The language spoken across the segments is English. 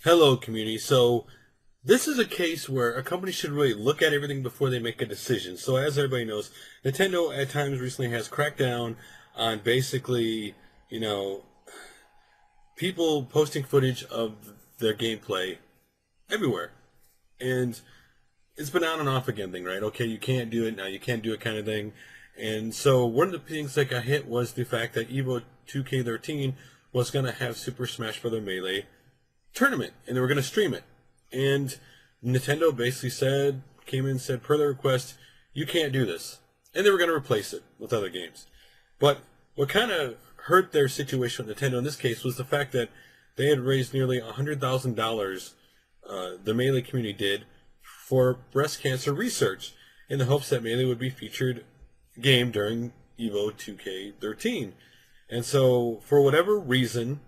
Hello, community. So this is a case where a company should really look at everything before they make a decision. So as everybody knows, Nintendo at times recently has cracked down on basically, you know, people posting footage of their gameplay everywhere. And it's been on and off again thing, right? Okay, you can't do it now, you can't do it kind of thing. And so one of the things that got hit was the fact that EVO 2K13 was going to have Super Smash Bros. Melee tournament, and they were going to stream it. And Nintendo basically came in and said, per their request, you can't do this. And they were going to replace it with other games. But what kind of hurt their situation with Nintendo in this case was the fact that they had raised nearly $100,000, the Melee community did, for breast cancer research, in the hopes that Melee would be featured game during EVO 2K13. And so, for whatever reason,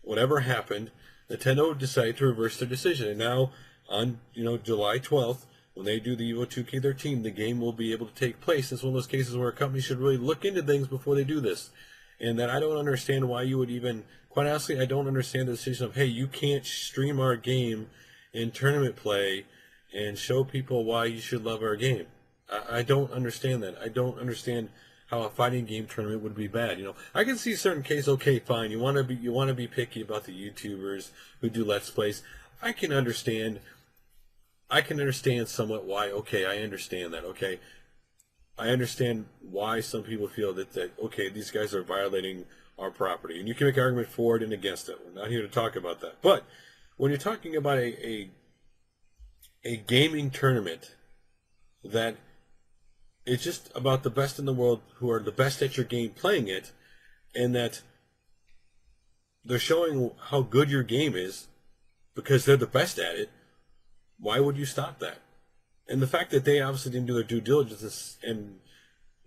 whatever happened, Nintendo decided to reverse their decision. And now, on July 12th, when they do the EVO 2K13, the game will be able to take place. It's one of those cases where a company should really look into things before they do this. And that I don't understand why you would even, quite honestly, I don't understand the decision of, hey, you can't stream our game in tournament play and show people why you should love our game. I don't understand that. I don't understand how a fighting game tournament would be bad. I can see certain cases. Okay, fine. You want to be picky about the YouTubers who do Let's Plays. I can understand somewhat why. Okay, I understand that. Okay, I understand why some people feel that okay, these guys are violating our property, and you can make an argument for it and against it. We're not here to talk about that. But when you're talking about a gaming tournament that it's just about the best in the world who are the best at your game playing it, and that they're showing how good your game is because they're the best at it, why would you stop that? And the fact that they obviously didn't do their due diligence and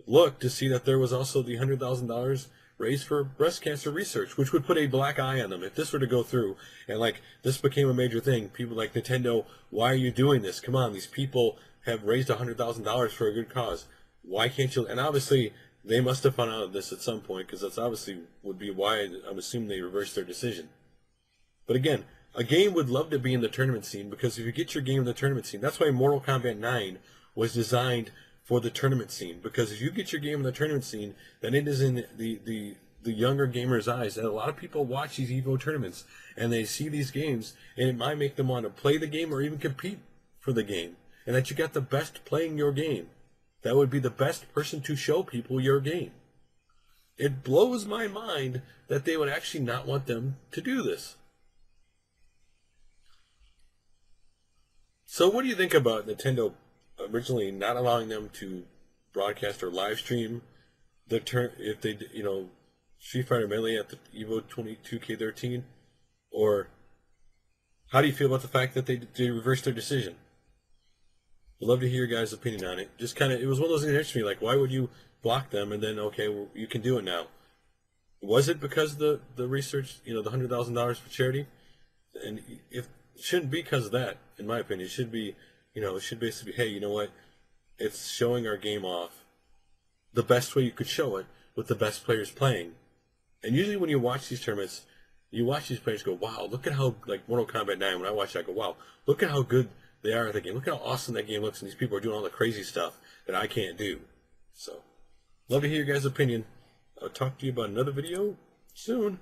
look to see that there was also the $100,000 raised for breast cancer research, which would put a black eye on them if this were to go through and this became a major thing. People like, Nintendo, why are you doing this? Come on, these people have raised $100,000 for a good cause. Why can't you? And obviously, they must have found out of this at some point, because that's obviously would be why I'm assuming they reversed their decision. But again, a game would love to be in the tournament scene, because if you get your game in the tournament scene, that's why Mortal Kombat 9 was designed for the tournament scene. Because if you get your game in the tournament scene, then it is in the younger gamers' eyes. And a lot of people watch these EVO tournaments, and they see these games, and it might make them want to play the game or even compete for the game. And that you got the best playing your game. That would be the best person to show people your game. It blows my mind that they would actually not want them to do this. So what do you think about Nintendo originally not allowing them to broadcast or live stream if they, Street Fighter Melee at the EVO 2K13? Or how do you feel about the fact that they reversed their decision? I'd love to hear your guys' opinion on it. Just kind of, it was one of those things that interested me. Like, why would you block them and then, okay, well, you can do it now? Was it because the research, the $100,000 for charity? And it shouldn't be because of that, in my opinion. It should be, it should basically be, hey, you know what? It's showing our game off the best way you could show it with the best players playing. And usually when you watch these tournaments, you watch these players go, wow, look at how, like Mortal Kombat 9, when I watch that, I go, wow, look at how good they are at the game. Look how awesome that game looks, and these people are doing all the crazy stuff that I can't do. So, love to hear your guys' opinion. I'll talk to you about another video soon.